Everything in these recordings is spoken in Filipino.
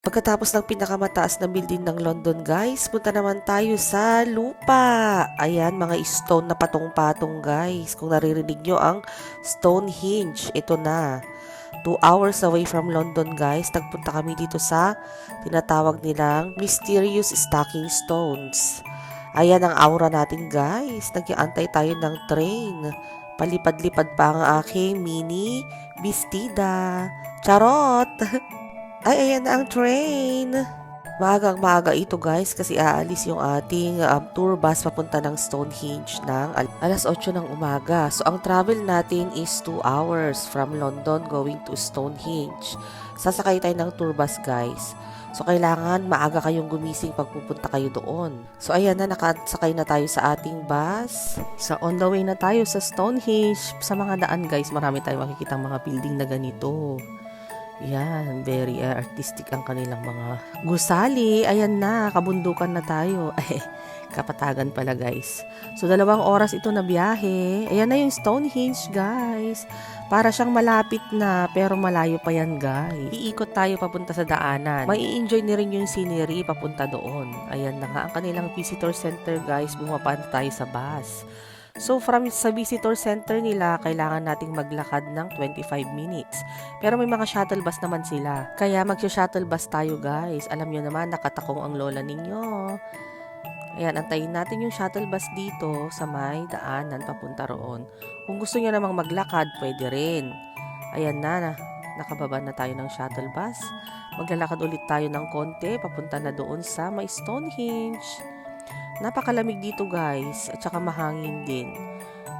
Pagkatapos ng pinakamataas na building ng London guys, punta naman tayo sa lupa. Ayan, mga stone na patong-patong guys. Kung naririnig nyo ang Stonehenge, ito na. 2 hours away from London guys, nagpunta kami dito sa tinatawag nilang Mysterious Stacking Stones. Ayan ang aura natin guys, nag-iantay tayo ng train. Palipad-lipad pa ang aking mini bestida. Charot! Ay, ayan na ang train. Maagang maaga ito guys kasi aalis yung ating tour bus papunta ng Stonehenge ng alas 8 ng umaga. So ang travel natin is 2 hours from London going to Stonehenge. Sasakay tayo ng tour bus guys. So kailangan maaga kayong gumising pag pupunta kayo doon. So ayan na, nakasakay na tayo sa ating bus. So on the way na tayo sa Stonehenge. Sa mga daan guys, marami tayong makikita mga building na ganito. Yan, very artistic ang kanilang mga gusali. Ayan na, kabundukan na tayo. Kapatagan pala guys. So 2 oras ito na biyahe. Ayan na yung Stonehenge guys. Para siyang malapit na pero malayo pa yan guys. Iikot tayo papunta sa daanan. Mai-enjoy ni rin yung scenery papunta doon. Ayan na nga ang kanilang visitor center guys. Bumaba na tayo sa bus. So from sa visitor center nila, kailangan nating maglakad ng 25 minutes. Pero may mga shuttle bus naman sila. Kaya magsha-shuttle bus tayo guys. Alam nyo naman, nakatakong ang lola ninyo. Ayan, antayin natin yung shuttle bus dito sa may daanan papunta roon. Kung gusto nyo namang maglakad, pwede rin. Ayan na, nakababa na tayo ng shuttle bus. Maglalakad ulit tayo ng konti, papunta na doon sa may Stonehenge. Napakalamig dito guys, at saka mahangin din.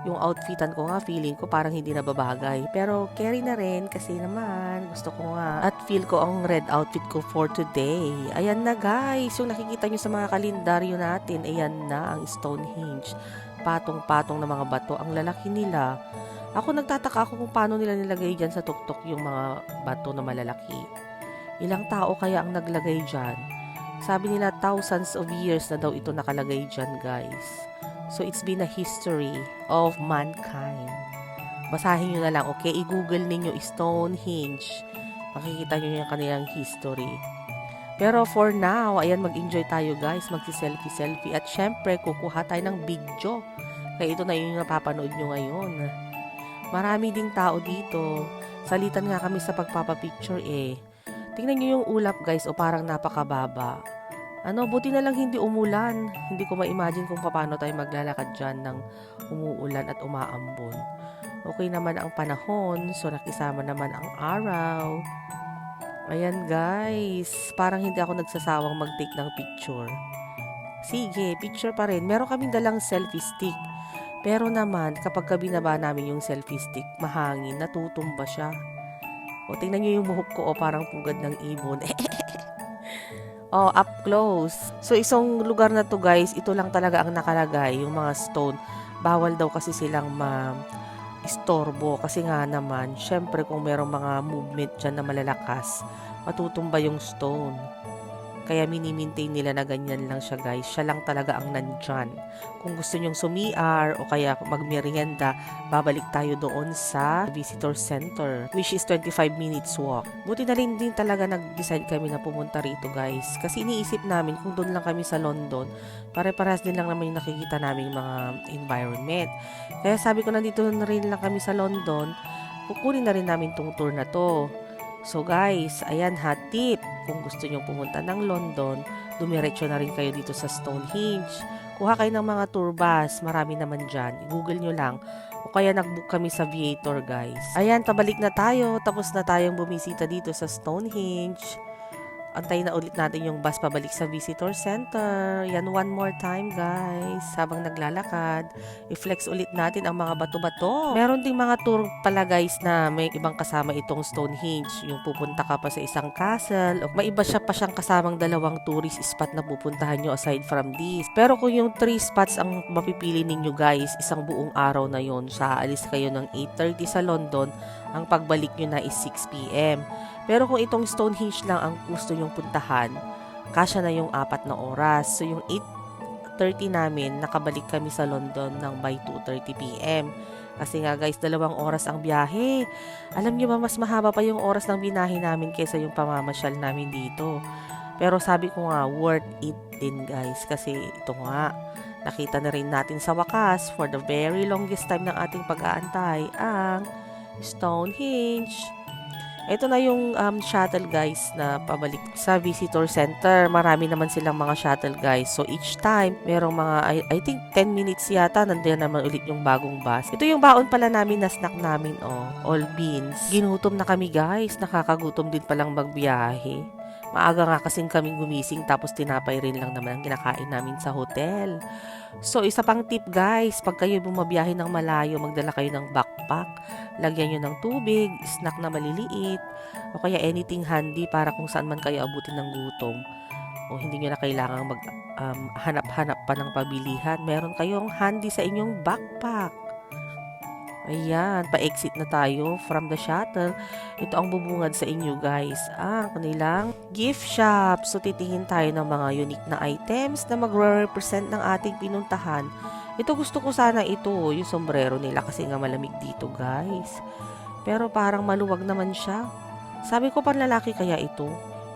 Yung outfitan ko nga, feeling ko parang hindi nababagay. Pero carry na rin kasi naman, gusto ko nga. At feel ko ang red outfit ko for today. Ayan na guys, yung nakikita nyo sa mga kalendaryo natin, ayan na ang Stonehenge. Patong-patong na mga bato, ang lalaki nila. Ako nagtataka ako kung paano nila nilagay dyan sa tuktok yung mga bato na malalaki. Ilang tao kaya ang naglagay dyan? Sabi nila thousands of years na daw ito nakalagay dyan guys. So it's been a history of mankind. Basahin nyo na lang, okay? I-google ninyo Stonehenge. Makikita nyo yung kanilang history. Pero for now, ayan, mag-enjoy tayo guys. Magsi-selfie-selfie. At syempre, kukuha tayo ng video. Kaya ito na yung napapanood nyo ngayon. Marami ding tao dito. Salitan nga kami sa pagpapapicture eh. Tingnan nyo yung ulap guys, o parang napakababa. Buti na lang hindi umulan. Hindi ko ma-imagine kung paano tayo maglalakad dyan ng umuulan at umaambon. Okay naman ang panahon, so nakisama naman ang araw. Ayan guys, parang hindi ako nagsasawang mag-take ng picture. Sige, picture pa rin. Meron kaming dalang selfie stick. Pero naman, kapag binaba namin yung selfie stick, mahangin, natutumba siya. O, tingnan nyo yung buhok ko, parang pugad ng ibon. Up close. So, isang lugar na to guys, ito lang talaga ang nakalagay, yung mga stone. Bawal daw kasi silang istorbo. Kasi nga naman, syempre kung merong mga movement dyan na malalakas, matutumba yung stone. Kaya mini-maintain nila na ganyan lang siya guys. Siya lang talaga ang nandyan. Kung gusto nyong sumiar o kaya magmerienda, babalik tayo doon sa visitor center, which is 25 minutes walk. Buti na rin din talaga nag-decide kami na pumunta rito guys. Kasi iniisip namin kung doon lang kami sa London, pare-parehas din lang naman yung nakikita namin mga environment. Kaya sabi ko, nandito na rin lang kami sa London, kukunin na rin namin tong tour na to. So guys, ayan hot tip. Kung gusto nyo pumunta ng London, dumiretso na rin kayo dito sa Stonehenge. Kuha kayo ng mga tour bus, marami naman dyan. I-google nyo lang. O kaya nag-book kami sa Viator guys. Ayan, pabalik na tayo. Tapos na tayong bumisita dito sa Stonehenge. Antayin na ulit natin yung bus pabalik sa visitor center. Yan, one more time guys. Habang naglalakad, i-flex ulit natin ang mga bato-bato. Meron ding mga tour pala guys na may ibang kasama itong Stonehenge. Yung pupunta ka pa sa isang castle. O may iba siya pa siyang kasamang 2 tourist spot na pupuntahan nyo aside from this. Pero kung yung 3 spots ang mapipili ninyo guys, isang buong araw na yon. Sa aalis kayo ng 8:30 sa London, ang pagbalik nyo na is 6 p.m. Pero kung itong Stonehenge lang ang gusto nyong puntahan, kasya na yung 4 na oras. So yung 8:30 namin, nakabalik kami sa London ng by 2:30 p.m. Kasi nga guys, 2 oras ang biyahe. Alam niyo ba, mas mahaba pa yung oras ng binahe namin kaysa yung pamamasyal namin dito. Pero sabi ko nga, worth it din guys. Kasi ito nga, nakita na rin natin sa wakas, for the very longest time ng ating pag-aantay, ang Stonehenge. Ito na yung shuttle guys na pabalik sa visitor center. Marami naman silang mga shuttle guys. So each time, merong mga, I think 10 minutes yata, nandiyan naman ulit yung bagong bus. Ito yung baon pala namin na snack namin, oh. All beans. Ginutom na kami guys. Nakakagutom din palang magbiyahe. Maaga nga kasing kaming gumising tapos tinapay rin lang naman ang kinakain namin sa hotel. So, isa pang tip guys, pag kayo bumabiyahe ng malayo, magdala kayo ng backpack. Lagyan nyo ng tubig, snack na maliliit, o kaya anything handy para kung saan man kayo abutin ng gutom. O hindi nyo na kailangang hanap-hanap pa ng pabilihan. Meron kayong handy sa inyong backpack. Ayan, pa-exit na tayo from the shuttle. Ito ang bubungad sa inyo guys, ang kanilang gift shop. So titingin tayo ng mga unique na items na magre-represent ng ating pinuntahan. Ito gusto ko sana ito, yung sombrero nila kasi nga malamig dito guys. Pero parang maluwag naman siya. Sabi ko panlalaki kaya ito?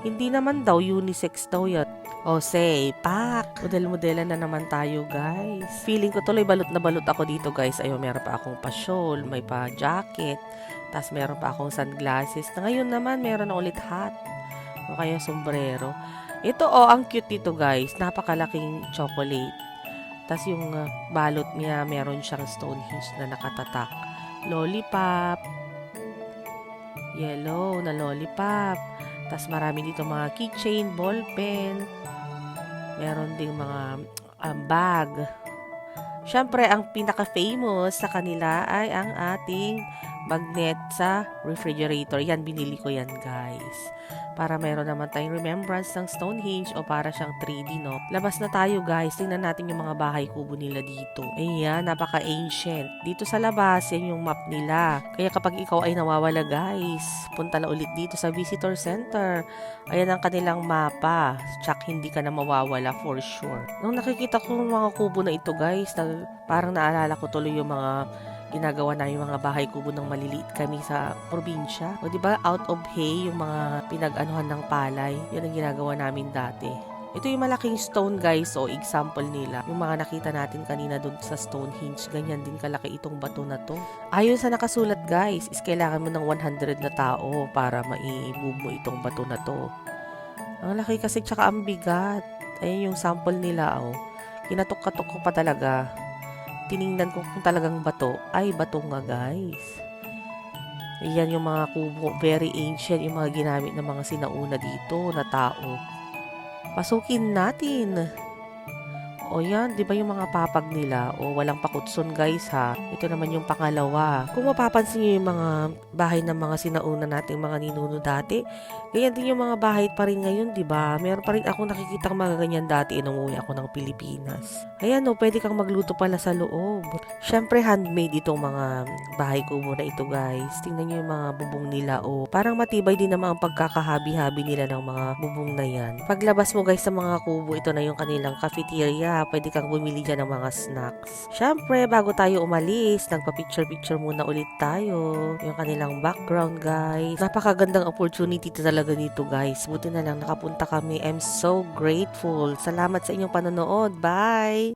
Hindi naman daw, unisex daw yan. O say, pak! Model-modelan na naman tayo, guys. Feeling ko tuloy balot na balot ako dito, guys. Ayun, meron pa akong pa-shawl, may pa-jacket, tas meron pa akong sunglasses. Na ngayon naman, meron na ulit hat. O kaya sombrero. Ito, ang cute dito, guys. Napakalaking chocolate. Tas yung balot niya, meron siyang Stonehenge na nakatatak. Lollipop. Yellow na lollipop. Tas marami dito mga keychain, ballpen. Meron ding mga bag. Siyempre, ang pinaka-famous sa kanila ay ang ating magnet sa refrigerator. Yan, binili ko yan, guys. Para meron naman tayong remembrance ng Stonehenge o para siyang 3D, no? Labas na tayo, guys. Tingnan natin yung mga bahay kubo nila dito. Ayan, napaka-ancient. Dito sa labas, yan yung map nila. Kaya kapag ikaw ay nawawala, guys, punta na ulit dito sa visitor center. Ayan ang kanilang mapa. Tsak, hindi ka na mawawala for sure. Nung nakikita ko yung mga kubo na ito, guys, parang naalala ko tuloy yung mga ginagawa namin yung mga bahay kubo ng maliliit kami sa probinsya. O diba, out of hay, yung mga pinag-anuhan ng palay. Yan ang ginagawa namin dati. Ito yung malaking stone guys, o example nila. Yung mga nakita natin kanina dun sa Stonehenge, ganyan din kalaki itong bato na to. Ayon sa nakasulat guys, is kailangan mo ng 100 na tao para mai-move mo itong bato na to. Ang laki kasi tsaka ang bigat. Ayan yung sample nila, oh. Kinatok-katok ko pa talaga. Tiningnan ko kung talagang bato. Ay, bato nga guys. Ayan yung mga kubo. Very ancient. Yung mga ginamit ng mga sinauna dito na tao. Pasukin natin. O yan, di ba yung mga papag nila? O walang pakutson guys ha. Ito naman yung pangalawa. Kung mapapansin nyo yung mga bahay ng mga sinauna nating mga ninuno dati, ganyan din yung mga bahay pa rin ngayon, di ba? Meron pa rin akong nakikita mga ganyan dati nung umuwi ako ng Pilipinas. Ayan o, pwede kang magluto pala sa loob. Syempre handmade itong mga bahay kubo na ito guys. Tingnan nyo yung mga bubong nila o parang matibay din naman ang pagkakahabi-habi nila ng mga bubong na yan. Paglabas mo guys sa mga kubo, ito na yung kanilang cafeteria. Pwede kang bumili dyan ng mga snacks. Syempre, bago tayo umalis, nagpa-picture-picture muna ulit tayo. Yung kanilang background, guys. Napakagandang opportunity talaga dito, guys. Buti na lang nakapunta kami. I'm so grateful. Salamat sa inyong panonood. Bye!